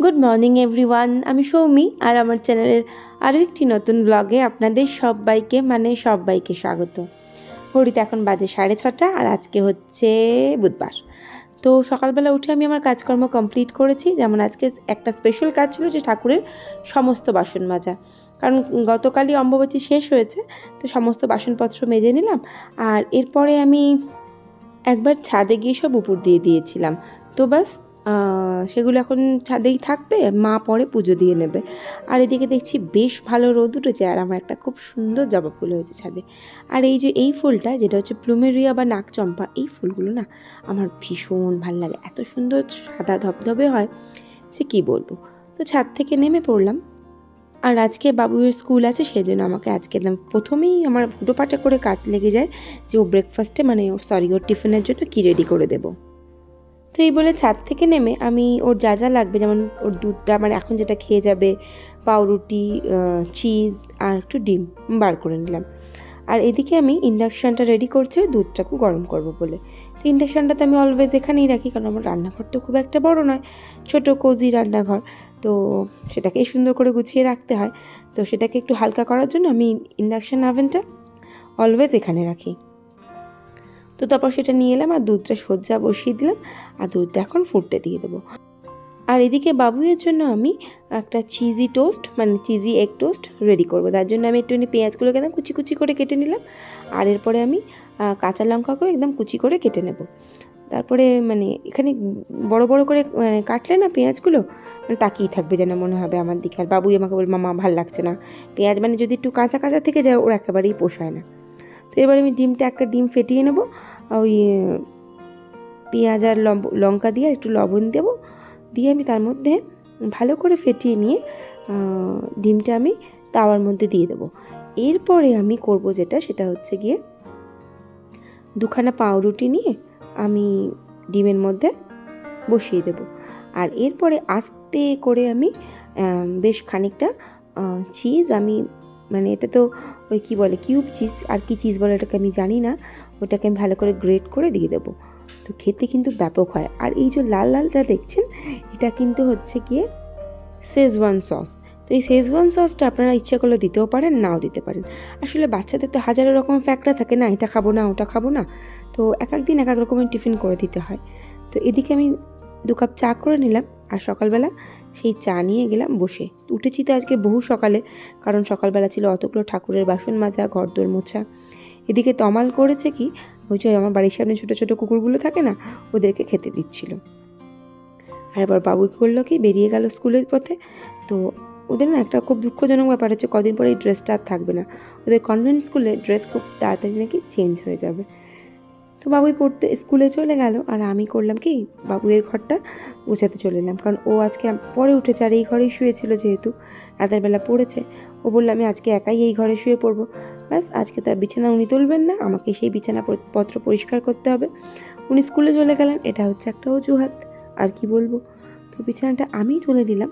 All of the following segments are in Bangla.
গুড মর্নিং এভরিওয়ান, আমি সৌমি আর আমার চ্যানেলের আরও একটি নতুন ব্লগে আপনাদের সবাইকে স্বাগত। ঘড়িতে এখন বাজে 6:30 আর আজকে হচ্ছে বুধবার। তো সকালবেলা উঠে আমি আমার কাজকর্ম কমপ্লিট করেছি। যেমন আজকে একটা স্পেশাল কাজ ছিল যে ঠাকুরের সমস্ত বাসন মাজা, কারণ গতকালই অম্বুবাচী শেষ হয়েছে, তো সমস্ত বাসনপত্র মেজে নিলাম। আর এরপরে আমি একবার ছাদে গিয়ে সব উপর দিয়ে দিয়েছিলাম। তো বাস সেগুলো এখন ছাদেই থাকবে, মা পরে পুজো দিয়ে নেবে। আর এদিকে দেখছি বেশ ভালো রোদ উঠেছে, আর আমার একটা খুব সুন্দর জবা ফুল হয়েছে ছাদে। আর এই যে এই ফুলটা, যেটা হচ্ছে প্লুমেরিয়া বা নাকচম্পা, এই ফুলগুলো না আমার ভীষণ ভালো লাগে। এত সুন্দর সাদা ধবধবে হয় যে কী বলবো। তো ছাদ থেকে নেমে পড়লাম। আর আজকে বাবুর স্কুল আছে, সেজন্য আমাকে আজকে একদম প্রথমেই আমার হুটোপাটা করে কাজ লেগে যায় যে ও ব্রেকফাস্টে ওর টিফিনের জন্য কী রেডি করে দেবো। তো এই বলে ছাদ থেকে নেমে আমি ওর যা যা লাগবে, যেমন ওর দুধটা এখন যেটা খেয়ে যাবে, পাউরুটি, চিজ আর একটু ডিম বার করে নিলাম। আর এদিকে আমি ইন্ডাকশানটা রেডি করছি দুধটাকে গরম করব বলে। তো ইন্ডাকশানটা তো আমি অলওয়েজ এখানেই রাখি, কারণ আমার রান্নাঘর তো খুব একটা বড় নয়, ছোটো কোজি রান্নাঘর। তো সেটাকেই সুন্দর করে গুছিয়ে রাখতে হয়। তো সেটাকে একটু হালকা করার জন্য আমি ইন্ডাকশান ওভেনটা অলওয়েজ এখানে রাখি। তো তারপর সেটা নিয়ে এলাম আর দুধটা সোজা বসিয়ে দিলাম, আর দুধটা এখন ফুটতে দিয়ে দেবো। আর এদিকে বাবুয়ের জন্য আমি একটা চিজি এগ টোস্ট রেডি করবো। তার জন্য আমি একটুখানি পেঁয়াজগুলোকে একদম কুচি কুচি করে কেটে নিলাম। আর এরপরে আমি কাঁচা লঙ্কাকেও একদম কুচি করে কেটে নেব। তারপরে এখানে বড় বড় করে কাটলে না পেঁয়াজগুলো তাকিয়ে থাকবে, যেন মনে হবে আমার দিকে। আর বাবুই আমাকে বলবে, মামা ভাল লাগছে না পেঁয়াজ, যদি একটু কাঁচা কাঁচা থেকে যায় ওর একেবারেই পোষায় না। তো এবার আমি একটা ডিম ফেটিয়ে নেব, ওই পেঁয়াজ আর লঙ্কা দিয়ে একটু লবণ দেবো, দিয়ে আমি তার মধ্যে ভালো করে ফেটিয়ে নিয়ে ডিমটা আমি তাওয়ার মধ্যে দিয়ে দেবো। এরপরে আমি করব সেটা হচ্ছে গিয়ে দুখানা পাউরুটি নিয়ে আমি ডিমের মধ্যে বসিয়ে দেব। আর এরপরে আস্তে করে আমি বেশ খানিকটা চিজ, আমি এটা তো ওই কী বলে কিউব চিজ, আর কি চিজ বলে এটাকে আমি জানি না, ওটাকে আমি ভালো করে গ্রেট করে দিয়ে দেবো। তো খেতে কিন্তু ব্যাপক হয়। আর এই যে লাল লালটা দেখছেন, এটা কিন্তু হচ্ছে গিয়ে শেজওয়ান সস। তো এই শেজওয়ান সসটা আপনারা ইচ্ছা করলে দিতেও পারেন, নাও দিতে পারেন। আসলে বাচ্চাদের তো হাজারো রকম ফ্যাক্টর থাকে না, এটা খাবো না ওটা খাবো না, তো এক এক দিন এক এক রকমের টিফিন করে দিতে হয়। তো এদিকে আমি 2 কাপ চা করে নিলাম, আর সকালবেলা সেই চা নিয়ে গেলাম বসে। উঠেছি তো আজকে বহু সকালে, কারণ সকালবেলা ছিল অতগুলো ঠাকুরের বাসন মাজা, ঘরদোর মোছা। এদিকে তমাল করেছে কি, ওই যে আমার বাড়ির সামনে ছোটো ছোটো কুকুরগুলো থাকে না, ওদেরকে খেতে দিচ্ছিল। আর এবার বাবু করলো কি, বেরিয়ে গেল স্কুলের পথে। তো ওদের না একটা খুব দুঃখজনক ব্যাপার হচ্ছে, কদিন পরে এই ড্রেসটা আর থাকবে না। ওদের কনভেন্ট স্কুলে ড্রেস খুব তাড়াতাড়ি নাকি চেঞ্জ হয়ে যাবে। তো বাবুই স্কুলে চলে গেল, আর আমি করলাম কি, বাবুয়ের ঘরটা গোছাতে চলে এলাম, কারণ ও আজকে পরে উঠেছে আর এই ঘরেই শুয়েছিল, যেহেতু রাতের বেলা পড়েছে। ও বললো আমি আজকে একাই এই ঘরে শুয়ে পড়বো। ব্যাস, আজকে তো আর বিছানা উনি তুলবেন না, আমাকে সেই বিছানাপত্র পরিষ্কার করতে হবে। উনি স্কুলে চলে গেলেন, এটা হচ্ছে একটা অজুহাত, আর কি বলবো। তো বিছানাটা আমিই তুলে দিলাম।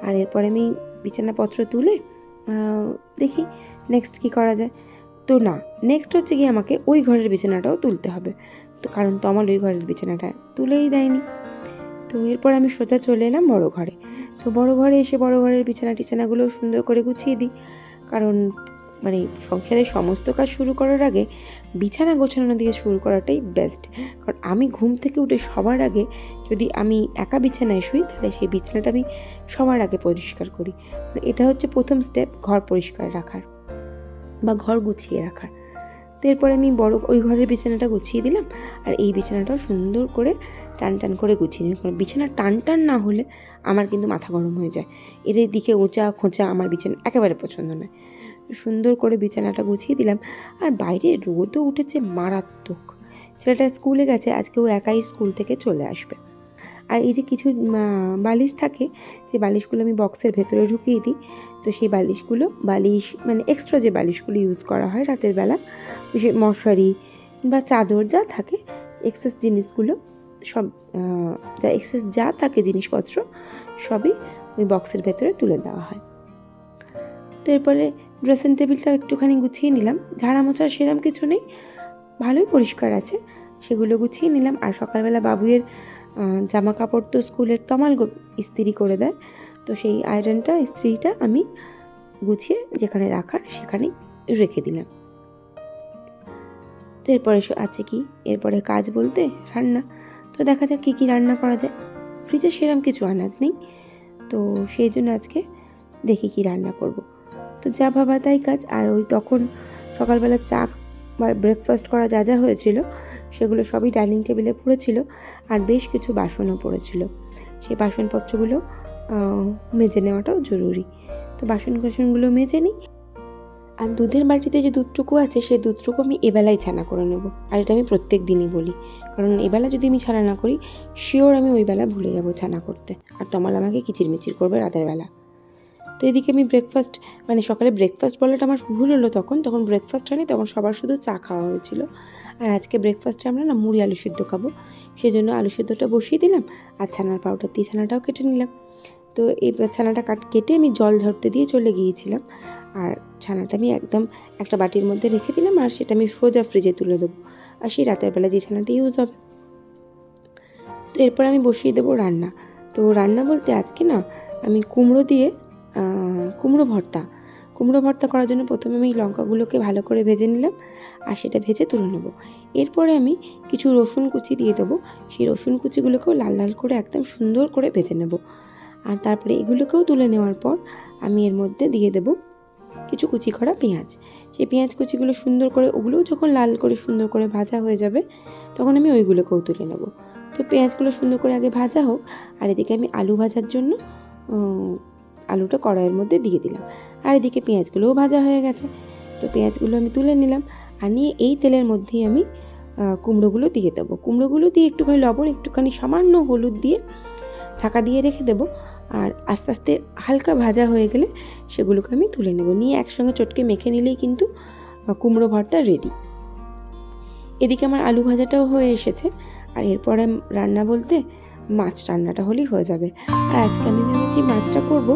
আর এরপরে আমি বিছানাপত্র তুলে দেখি নেক্সট কী করা যায়। তো না, নেক্সট হচ্ছে গিয়ে আমাকে ওই ঘরের বিছানাটাও তুলতে হবে, তো কারণ তমাল ওই ঘরের বিছানাটা তুলেই দেয়নি। তো এরপর আমি সোজা চলে এলাম বড় ঘরে। তো বড় ঘরে এসে বড় ঘরের টিছানাগুলো সুন্দর করে গুছিয়ে দিই, কারণ সংসারের সমস্ত কাজ শুরু করার আগে বিছানা গোছানো দিয়ে শুরু করাটাই বেস্ট। কারণ আমি ঘুম থেকে উঠে সবার আগে, যদি আমি একা বিছানায় শুই, তাহলে সেই বিছানাটা আমি সবার আগে পরিষ্কার করি। এটা হচ্ছে প্রথম স্টেপ ঘর পরিষ্কার রাখার বা ঘর গুছিয়ে রাখার। তো এরপরে আমি ওই ঘরের বিছানাটা গুছিয়ে দিলাম, আর এই বিছানাটাও সুন্দর করে টান টান করে গুছিয়ে নিলাম। কারণ বিছানা টান টান না হলে আমার কিন্তু মাথা গরম হয়ে যায়। এর দিকে ওচা খোঁচা আমার বিছানা একেবারে পছন্দ নয়। সুন্দর করে বিছানাটা গুছিয়ে দিলাম। আর বাইরে রোদও উঠেছে মারাত্মক। ছেলেটা স্কুলে গেছে, আজকে ও একাই স্কুল থেকে চলে আসবে। আর এই যে কিছু বালিশ থাকে, যে বালিশগুলো আমি বক্সের ভেতরে ঢুকিয়ে দিই। তো সেই বালিশ এক্সট্রা যে বালিশগুলো ইউজ করা হয় রাতের বেলা, মশারি বা চাদর যা থাকে, এক্সেস জিনিসগুলো সব যা থাকে জিনিসপত্র সবই ওই বক্সের ভেতরে তুলে দেওয়া হয়। তো এরপরে ড্রেসিং টেবিলটাও একটুখানি গুছিয়ে নিলাম। ঝাড়া মোছার সেরম কিছু নেই, ভালোই পরিষ্কার আছে, সেগুলো গুছিয়ে নিলাম। আর সকালবেলা বাবুয়ের জামা কাপড় তো স্কুলের তমাল ইস্ত্রি করে দেয়, তো সেই আয়রনটা ইস্ত্রিটা আমি গুছিয়ে যেখানে রাখার সেখানেই রেখে দিলাম। তো এরপরে আছে কি, এরপরে কাজ বলতে রান্না। তো দেখা যাক কী কী রান্না করা যায়। ফ্রিজে সেরকম কিছু আনাজ নেই, তো সেই জন্য আজকে দেখি কি রান্না করব। তো যা ভাবা তাই কাজ। আর ওই তখন সকালবেলা চা বা ব্রেকফাস্ট করা যা যা হয়েছিল সেগুলো সবই ডাইনিং টেবিলে পড়েছিল, আর বেশ কিছু বাসনও পড়েছিল। সেই বাসনপত্রগুলো মেজে নেওয়াটাও জরুরি। তো বাসনগুলো মেজে নিই। আর দুধের বাটিতে যে দুধটুকু আছে সেই দুধটুকু আমি এবেলায় ছানা করে নেব। আর এটা আমি প্রত্যেক দিনই বলি, কারণ এবেলা যদি আমি ছানা না করি শিওর আমি ওই বেলা ভুলে যাব ছানা করতে, আর তমাল আমাকে কিচিরমিচির করবে রাতের বেলা। তো এদিকে আমি ব্রেকফাস্ট, মানে সকালে ব্রেকফাস্ট বলাটা আমার ভুল হলো, তখন ব্রেকফাস্ট হয়নি, তখন সবার শুধু চা খাওয়া হয়েছিল। আর আজকে ব্রেকফাস্টে আমরা না মুড়ি আলু সিদ্ধ খাবো, সেজন্য আলু সিদ্ধটা বসিয়ে দিলাম আর ছানার পাউডার দিয়ে ছানাটাও কেটে নিলাম। তো এই ছানাটা কেটে আমি জল ঝরতে দিয়ে চলে গিয়েছিলাম, আর ছানাটা আমি একদম একটা বাটির মধ্যে রেখে দিলাম, আর সেটা আমি সোজা ফ্রিজে তুলে দেবো, আর সেই রাতের বেলা যে ছানাটা ইউজ হবে। তো এরপর আমি বসিয়ে দেবো রান্না। তো রান্না বলতে আজকে না আমি কুমড়ো ভর্তা করার জন্য প্রথমে আমি লঙ্কাগুলোকে ভালো করে ভেজে নিলাম, আর সেটা ভেজে তুলে নেব। এরপরে আমি কিছু রসুন কুচি দিয়ে দেবো, সেই রসুন কুচিগুলোকেও লাল লাল করে একদম সুন্দর করে ভেজে নেব। আর তারপরে এগুলোকেও তুলে নেওয়ার পর আমি এর মধ্যে দিয়ে দেবো কিছু কুচি করা পেঁয়াজ। সেই পেঁয়াজ কুচিগুলো সুন্দর করে, ওগুলোও যখন লাল করে সুন্দর করে ভাজা হয়ে যাবে তখন আমি ওইগুলোকেও তুলে নেব। তো পেঁয়াজগুলো সুন্দর করে আগে ভাজা হোক, আর এদিকে আমি আলু ভাজার জন্য আলুটা কড়াইয়ের মধ্যে দিয়ে দিলাম, আর এদিকে পেঁয়াজগুলোও ভাজা হয়ে গেছে। তো পেঁয়াজগুলো আমি তুলে নিলাম, আর নিয়ে এই তেলের মধ্যেই আমি কুমড়োগুলো দিয়ে দেবো। কুমড়োগুলো দিয়ে একটুখানি লবণ, একটুখানি সামান্য হলুদ দিয়ে ঢাকা দিয়ে রেখে দেবো, আর আস্তে আস্তে হালকা ভাজা হয়ে গেলে সেগুলোকে আমি তুলে নেব। নিয়ে একসঙ্গে চটকে মেখে নিলেই কিন্তু কুমড়ো ভর্তা রেডি। এদিকে আমার আলু ভাজাটাও হয়ে এসেছে, আর এরপরে রান্না বলতে মাছ রান্নাটা হলেই হয়ে যাবে। আর আজকে আমি ভেবেছি মাছটা করবো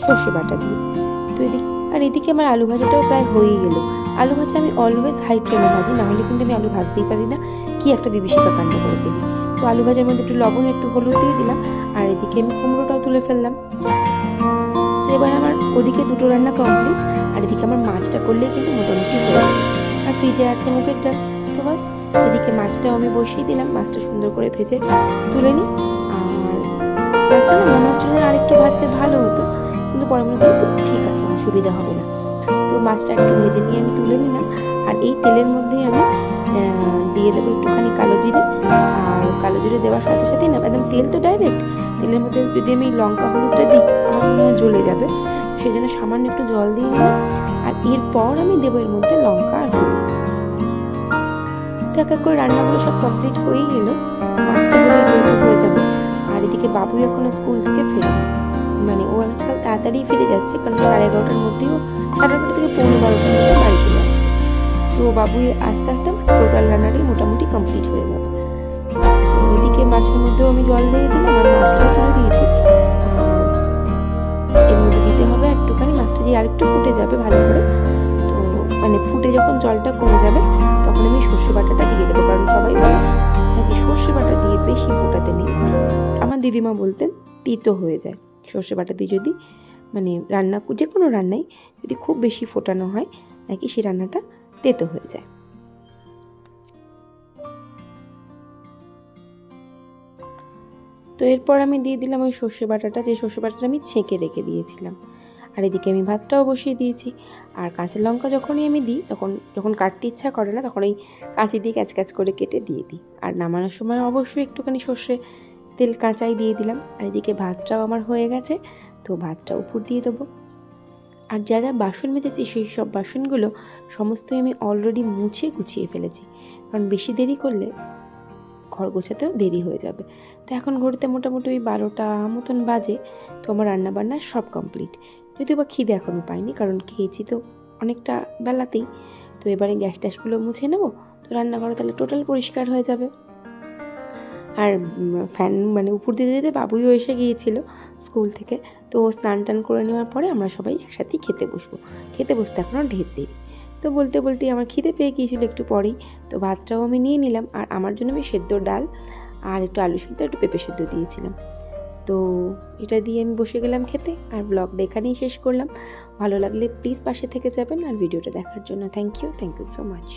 সর্ষে বাটা দিয়ে। তো এদিকে আমার আলু ভাজাটাও প্রায় হয়েই গেল। আলু ভাজা আমি অলওয়েজ হাই ফ্লেমে ভাজি, নাহলে কিন্তু আমি আলু ভাজতেই পারি না, কি একটা বিভীষিকা কাণ্ড করে ফেলি। তো আলু ভাজার মধ্যে একটু লবণ, একটু হলুদ দিয়ে দিলাম, আর এদিকে আমি কুমড়োটাও তুলে ফেললাম। তো এবার আমার ওদিকে দুটো রান্না কমপ্লিট, আর এদিকে আমার মাছটা করলেই কিন্তু মোটামুটি হয়ে যাবে। আর ফ্রিজে আছে মুগের ডাল। তো বাস, এদিকে মাছটাও আমি বসিয়ে দিলাম, মাছটা সুন্দর করে ভেজে তুলে নিই। আর মাছটা না মনে হচ্ছিল আরেকটু ভাজলে ভালো হতো, কিন্তু পরে মনে হলো ঠিক আছে, অসুবিধা হবে না। তো মাছটা একটু ভেজে নিয়ে আমি তুলে নিলাম, আর এই তেলের মধ্যেই আমি দিয়ে দেবো একটুখানি কালো জিরে। আর কালো জিরে দেওয়ার সাথে সাথেই না একদম তেল তো ডাইরেক্ট, তেলের মধ্যে যদি আমি লঙ্কা হলুদটা দিই আমার মনে হয় জ্বলে যাবে, সেই জন্য সামান্য একটু জল দিয়ে নিলাম। আর এরপর আমি দেবো এর মধ্যে লঙ্কা আর হলুদ। তো এক এক করে রান্নাগুলো সব কমপ্লিট হয়েই গেল, মাছটা হয়ে যাবে। আর এদিকে বাবু এখনো স্কুল থেকে ফেরেনি, মানে ও আজকাল তাড়াতাড়ি ফিরে যাচ্ছে, কারণ 11:30টার মধ্যেও 11:30 থেকে 11:45টার মধ্যে বাড়ি চলে আসছে। তো বাবু আস্তে আস্তে টোটাল রান্নাটাই মোটামুটি কমপ্লিট হয়ে যাবে। এদিকে মাছের মধ্যেও আমি জল দিয়ে দিলাম, আর মাছটাও তুলে দিয়েছি। এর মধ্যে দিতে হবে একটুখানি, মাছটা যে আরেকটু ফুটে যাবে ভালো করে, তো মানে ফুটে যখন জলটা কমে যাবে তখন আমি সর্ষে বাটাটা দিয়ে দেবো, কারণ সবাই বলে নাকি সর্ষে বাটা দিয়ে বেশি ফোটাতে নেই। আমার দিদিমা বলতেন তিতো হয়ে যায় সর্ষে বাটা দিয়ে, যদি মানে রান্না যে কোনো রান্নায় যদি খুব বেশি ফোটানো হয় নাকি সেই রান্নাটা তেতো হয়ে যায়। তো এরপর আমি দিয়ে দিলাম ওই সর্ষে বাটাটা, যে সর্ষে বাটাটা আমি ছেঁকে রেখে দিয়েছিলাম। আর এদিকে আমি ভাতটাও বসিয়ে দিয়েছি। আর কাঁচা লঙ্কা যখনই আমি দিই, যখন কাটতে ইচ্ছা করে না তখন ওই কাঁচি দিয়ে ক্যাচ করে কেটে দিয়ে দিই। আর নামানোর সময় অবশ্যই একটুখানি সর্ষে তেল কাঁচাই দিয়ে দিলাম। আর এদিকে ভাতটাও আমার হয়ে গেছে, তো ভাতটা উপর দিয়ে দেবো। আর যা যা বাসন মেজেছি সেই সব বাসনগুলো সমস্তই আমি অলরেডি মুছে গুছিয়ে ফেলেছি, কারণ বেশি দেরি করলে ঘর গোছাতেও দেরি হয়ে যাবে। তো এখন ঘড়িতে মোটামুটি ওই 12টা মতন বাজে। তো আমার রান্নাবান্না সব কমপ্লিট, যদিও বা খিদে এখনও পাইনি, কারণ খেয়েছি তো অনেকটা বেলাতেই। তো এবারে গ্যাস ট্যাসগুলো মুছে নেবো, তো রান্নাঘরে তাহলে টোটাল পরিষ্কার হয়ে যাবে। আর ফ্যান মানে উপর দিতে দিতে বাবুইও এসে গিয়েছিল স্কুল থেকে, তো স্নান টান করে নেওয়ার পরে আমরা সবাই একসাথেই খেতে বসতে এখনও ঢের দেরি। তো বলতে বলতেই আমার খিদে পেয়ে গিয়েছিল একটু পরেই, তো ভাতটাও আমি নিয়ে নিলাম। আর আমার জন্য আমি সেদ্ধ ডাল আর একটু আলু সিদ্ধ একটু পেঁপে সিদ্ধ দিয়েছিলাম। তো এটা দিয়ে আমি বসে গেলাম খেতে, আর ব্লগটা এখানেই শেষ করলাম। ভালো লাগলে প্লিজ পাশে থেকে যাবেন, আর ভিডিওটা দেখার জন্য থ্যাংক ইউ সো মাচ।